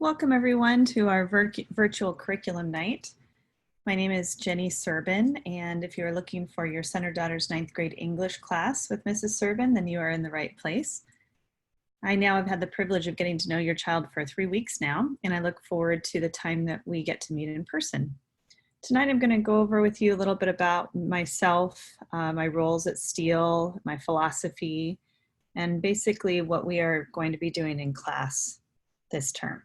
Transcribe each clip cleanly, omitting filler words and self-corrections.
Welcome everyone to our virtual curriculum night. My name is Jenny Serbin, and if you're looking for your son or daughter's 9th grade English class with Mrs. Serbin, then you are in the right place. I now have had the privilege of getting to know your child for 3 weeks now, and I look forward to the time that we get to meet in person. Tonight I'm going to go over with you a little bit about myself, my roles at Steele, my philosophy, and basically what we are going to be doing in class this term.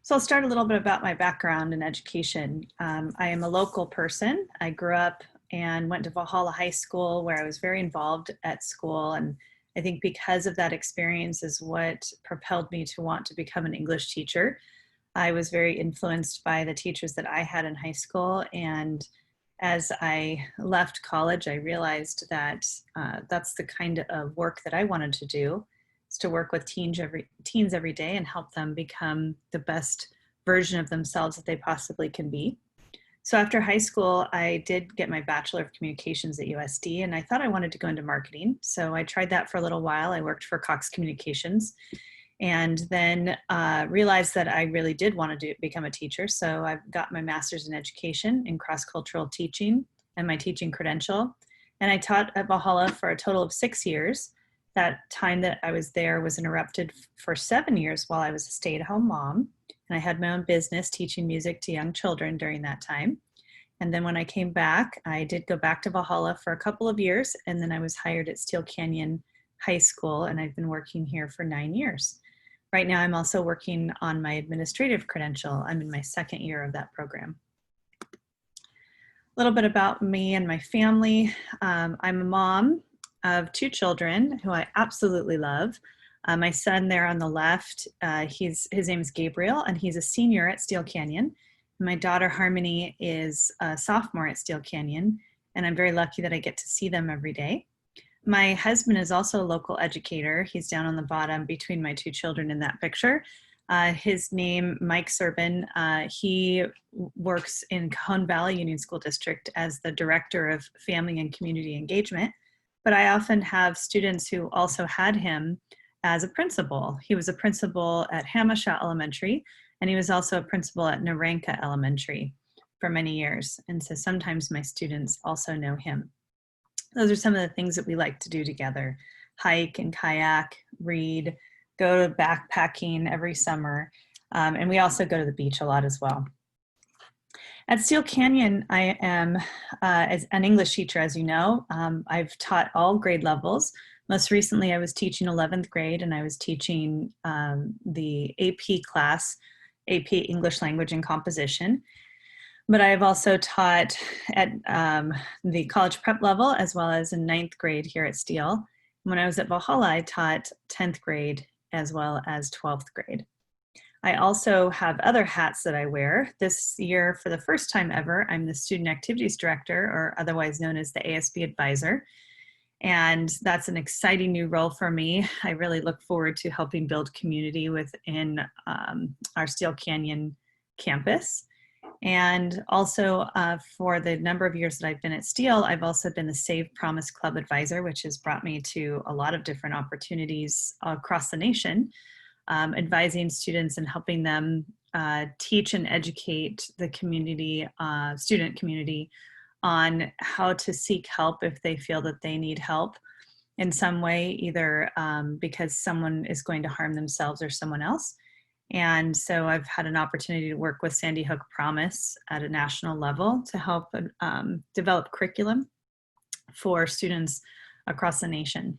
So I'll start a little bit about my background in education. I am a local person. I grew up and went to Valhalla High School, where I was very involved at school. And I think because of that experience is what propelled me to want to become an English teacher. I was very influenced by the teachers that I had in high school. And as I left college, I realized that that's the kind of work that I wanted to do, is to work with teens every day and help them become the best version of themselves that they possibly can be. So after high school, I did get my Bachelor of Communications at USD, and I thought I wanted to go into marketing. So I tried that for a little while. I worked for Cox Communications, and then realized that I really did want to become a teacher. So I've got my master's in education in cross-cultural teaching and my teaching credential. And I taught at Valhalla for a total of 6 years. That time that I was there was interrupted for 7 years while I was a stay-at-home mom. And I had my own business teaching music to young children during that time. And then when I came back, I did go back to Valhalla for a couple of years. And then I was hired at Steele Canyon High School, and I've been working here for 9 years. Right now, I'm also working on my administrative credential. I'm in my 2nd year of that program. A little bit about me and my family. I'm a mom of 2 children who I absolutely love. My son there on the left, his name is Gabriel, and he's a senior at Steele Canyon. My daughter Harmony is a sophomore at Steele Canyon, and I'm very lucky that I get to see them every day. My husband is also a local educator. He's down on the bottom between my 2 children in that picture. His name, Mike Serbin. He works in Cajon Valley Union School District as the Director of Family and Community Engagement. But I often have students who also had him as a principal. He was a principal at Hamasha Elementary, and he was also a principal at Naranka Elementary for many years. And so sometimes my students also know him. Those are some of the things that we like to do together: hike and kayak, read, go to backpacking every summer, and we also go to the beach a lot as well. At Steele Canyon, I am as an English teacher, as you know. I've taught all grade levels. Most recently, I was teaching 11th grade, and I was teaching the AP class, AP English Language and Composition. But I have also taught at the college prep level, as well as in 9th grade here at Steele. When I was at Valhalla, I taught 10th grade as well as 12th grade. I also have other hats that I wear. This year, for the first time ever, I'm the Student Activities Director, or otherwise known as the ASB Advisor. And that's an exciting new role for me. I really look forward to helping build community within our Steele Canyon campus. And also for the number of years that I've been at Steele, I've also been the Save Promise Club Advisor, which has brought me to a lot of different opportunities across the nation, advising students and helping them teach and educate the community, student community, on how to seek help if they feel that they need help in some way, either because someone is going to harm themselves or someone else. And so I've had an opportunity to work with Sandy Hook Promise at a national level to help develop curriculum for students across the nation.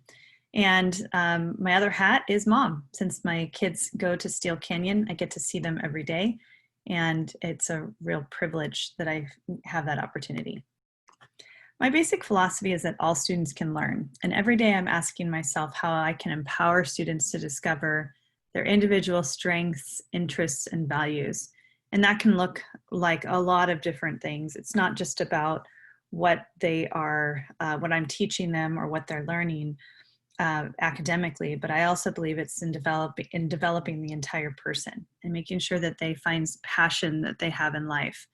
And my other hat is mom. Since my kids go to Steele Canyon, I get to see them every day. And it's a real privilege that I have that opportunity. My basic philosophy is that all students can learn. And every day I'm asking myself how I can empower students to discover their individual strengths, interests, and values. And that can look like a lot of different things. It's not just about what they are, what I'm teaching them or what they're learning academically, but I also believe it's in developing the entire person and making sure that they find passion that they have in life.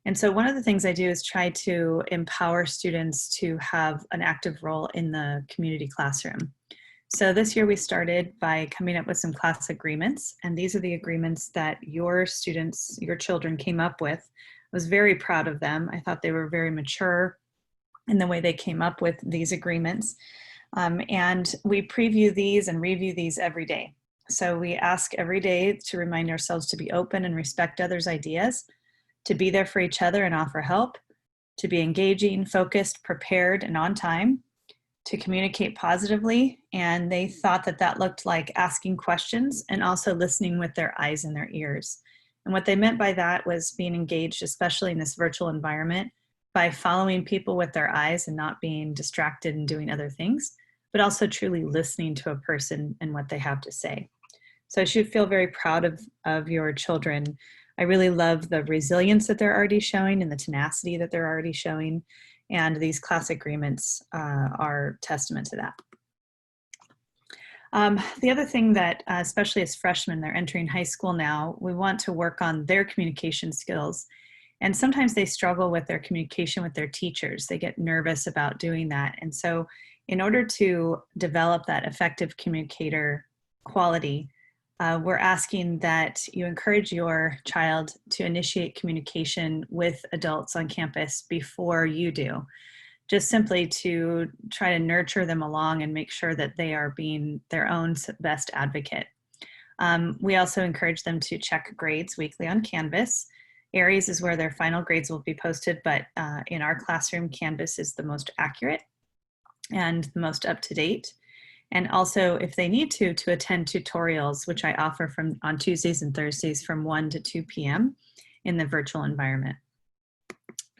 And so one of the things I do is try to empower students to have an active role in the community classroom. So this year we started by coming up with some class agreements, and these are the agreements that your students, your children came up with. I was very proud of them. I thought they were very mature in the way they came up with these agreements. And we preview these and review these every day. So we ask every day to remind ourselves to be open and respect others' ideas, to be there for each other and offer help, to be engaging, focused, prepared, and on time, to communicate positively. And they thought that that looked like asking questions and also listening with their eyes and their ears. And what they meant by that was being engaged, especially in this virtual environment, by following people with their eyes and not being distracted and doing other things, but also truly listening to a person and what they have to say. So I should feel very proud of your children. I really love the resilience that they're already showing and the tenacity that they're already showing. And these class agreements are testament to that. The other thing that, especially as freshmen, they're entering high school now, we want to work on their communication skills. And sometimes they struggle with their communication with their teachers. They get nervous about doing that. And so in order to develop that effective communicator quality, we're asking that you encourage your child to initiate communication with adults on campus before you do, just simply to try to nurture them along and make sure that they are being their own best advocate. We also encourage them to check grades weekly on Canvas. Aries is where their final grades will be posted, but in our classroom, Canvas is the most accurate and the most up-to-date. And also, if they need to attend tutorials, which I offer on Tuesdays and Thursdays from 1 to 2 p.m. in the virtual environment.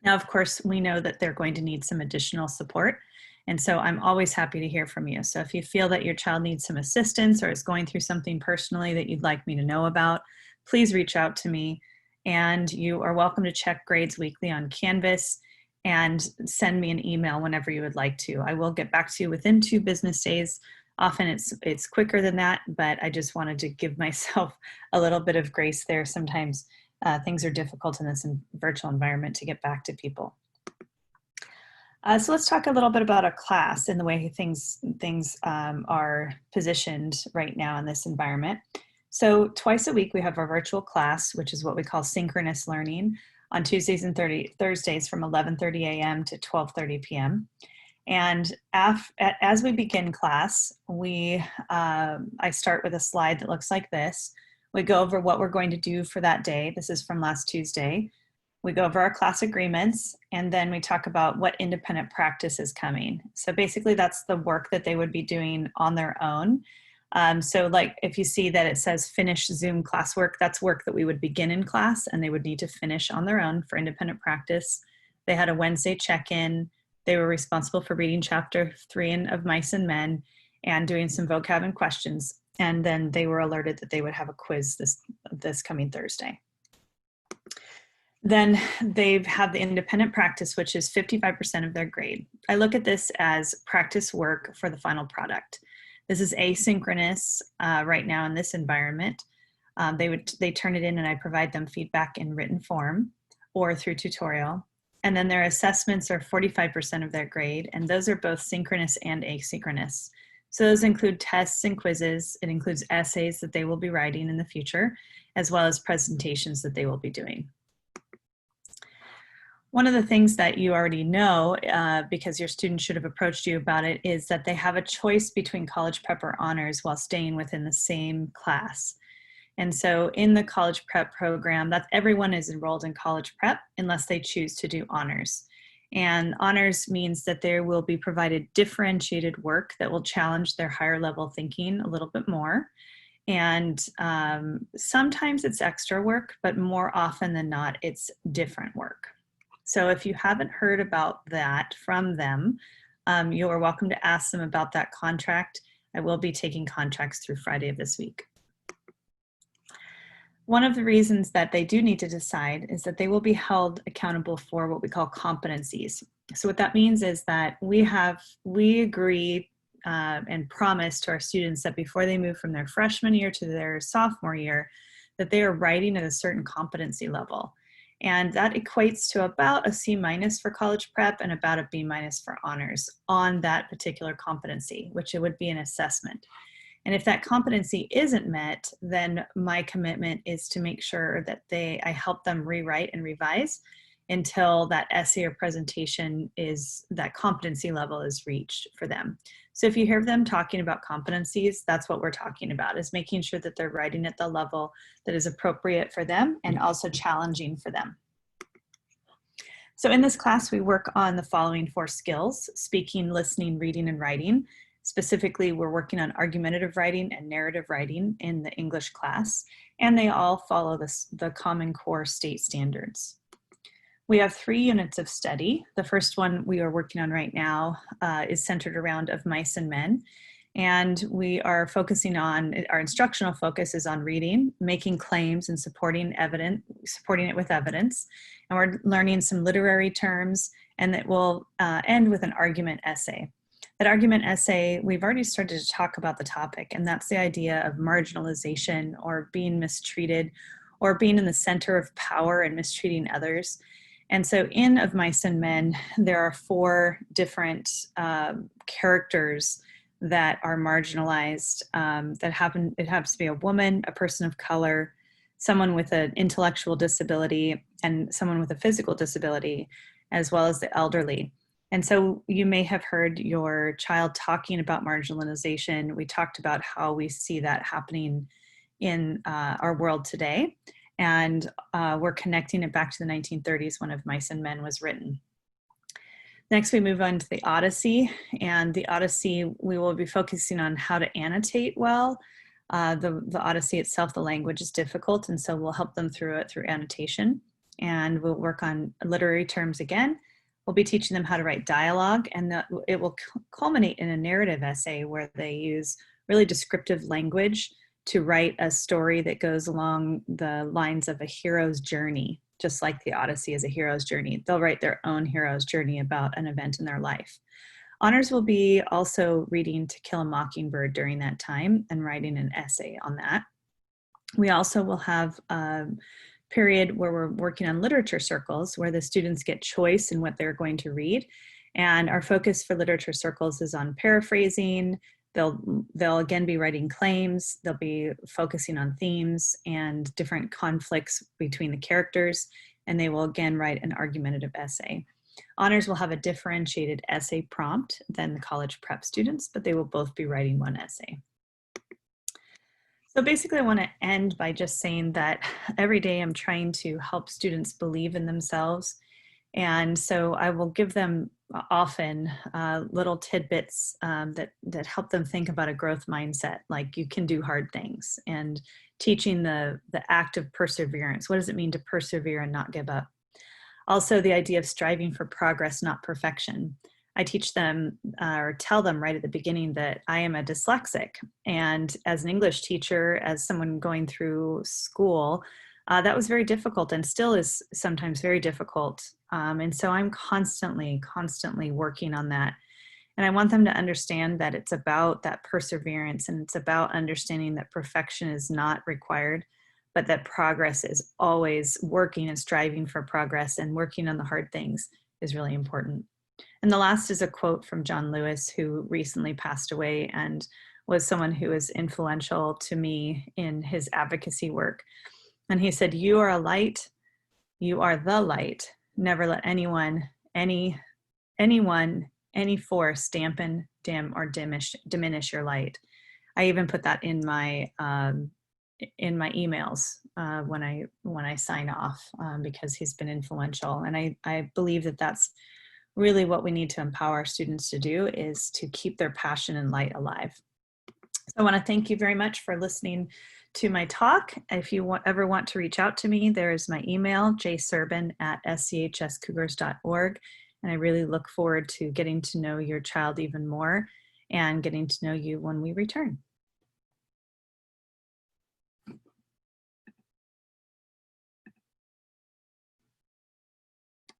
Now, of course, we know that they're going to need some additional support. And so I'm always happy to hear from you. So if you feel that your child needs some assistance or is going through something personally that you'd like me to know about, please reach out to me. And you are welcome to check grades weekly on Canvas and send me an email whenever you would like to. I will get back to you within 2 business days. Often it's quicker than that, but I just wanted to give myself a little bit of grace there. Sometimes things are difficult in this virtual environment to get back to people. So let's talk a little bit about a class and the way things are positioned right now in this environment. So twice a week we have our virtual class, which is what we call synchronous learning, on Tuesdays and Thursdays from 11:30 a.m. to 12:30 p.m. And as we begin class, I start with a slide that looks like this. We go over what we're going to do for that day. This is from last Tuesday. We go over our class agreements, and then we talk about what independent practice is coming. So basically that's the work that they would be doing on their own. So like if you see that it says finish Zoom classwork, that's work that we would begin in class and they would need to finish on their own for independent practice. They had a Wednesday check-in. They were responsible for reading chapter 3 of Mice and Men and doing some vocab and questions. And then they were alerted that they would have a quiz this coming Thursday. Then they have the independent practice, which is 55% of their grade. I look at this as practice work for the final product. This is asynchronous right now in this environment. They turn it in and I provide them feedback in written form or through tutorial. And then their assessments are 45% of their grade, and those are both synchronous and asynchronous. So those include tests and quizzes. It includes essays that they will be writing in the future, as well as presentations that they will be doing. One of the things that you already know, because your student should have approached you about it, is that they have a choice between college prep or honors while staying within the same class. And so in the college prep program, everyone is enrolled in college prep unless they choose to do honors. And honors means that there will be provided differentiated work that will challenge their higher level thinking a little bit more. And sometimes it's extra work, but more often than not, it's different work. So if you haven't heard about that from them, you are welcome to ask them about that contract. I will be taking contracts through Friday of this week. One of the reasons that they do need to decide is that they will be held accountable for what we call competencies. So what that means is that we agree and promise to our students that before they move from their freshman year to their sophomore year, that they are writing at a certain competency level. And that equates to about a C- for college prep and about a B- for honors on that particular competency, which it would be an assessment. And if that competency isn't met, then my commitment is to make sure that I help them rewrite and revise until that essay or presentation that competency level is reached for them. So if you hear them talking about competencies, that's what we're talking about, is making sure that they're writing at the level that is appropriate for them and also challenging for them. So in this class, we work on the following 4 skills: speaking, listening, reading, and writing. Specifically, we're working on argumentative writing and narrative writing in the English class, and they all follow the Common Core state standards. We have 3 units of study. The first one we are working on right now is centered around Of Mice and Men. And we are focusing on, our instructional focus is on reading, making claims, and supporting it with evidence. And we're learning some literary terms, and that will end with an argument essay. That argument essay, we've already started to talk about the topic, and that's the idea of marginalization or being mistreated or being in the center of power and mistreating others. And so in Of Mice and Men, there are 4 different characters that are marginalized, it happens to be a woman, a person of color, someone with an intellectual disability, and someone with a physical disability, as well as the elderly. And so you may have heard your child talking about marginalization. We talked about how we see that happening in our world today. And we're connecting it back to the 1930s when Of Mice and Men was written. Next, we move on to the Odyssey. And the Odyssey, we will be focusing on how to annotate well. The Odyssey itself, the language is difficult, and so we'll help them through it through annotation. And we'll work on literary terms again. We'll be teaching them how to write dialogue, and it will culminate in a narrative essay where they use really descriptive language to write a story that goes along the lines of a hero's journey, just like the Odyssey is a hero's journey. They'll write their own hero's journey about an event in their life. Honors will be also reading To Kill a Mockingbird during that time and writing an essay on that. We also will have a period where we're working on literature circles, where the students get choice in what they're going to read. And our focus for literature circles is on paraphrasing. They'll again be writing claims. They'll be focusing on themes and different conflicts between the characters, and they will again write an argumentative essay. Honors will have a differentiated essay prompt than the college prep students, but they will both be writing 1 essay. So basically, I want to end by just saying that every day I'm trying to help students believe in themselves. And so I will give them often little tidbits that help them think about a growth mindset, like you can do hard things, and teaching the act of perseverance. What does it mean to persevere and not give up? Also, the idea of striving for progress, not perfection. I teach them or tell them right at the beginning that I am a dyslexic. And as an English teacher, as someone going through school, that was very difficult and still is sometimes very difficult. And so I'm constantly working on that. And I want them to understand that it's about that perseverance, and it's about understanding that perfection is not required, but that progress is always working and striving for progress, and working on the hard things is really important. And the last is a quote from John Lewis, who recently passed away and was someone who was influential to me in his advocacy work. And he said, "You are a light, you are the light. Never let anyone, any force dampen, dim, or diminish your light." I even put that in my emails when I sign off, because he's been influential. And I believe that that's really what we need to empower our students to do, is to keep their passion and light alive. So I want to thank you very much for listening to my talk. If you ever want to reach out to me, there is my email, jserbin@schscougars.org. And I really look forward to getting to know your child even more and getting to know you when we return.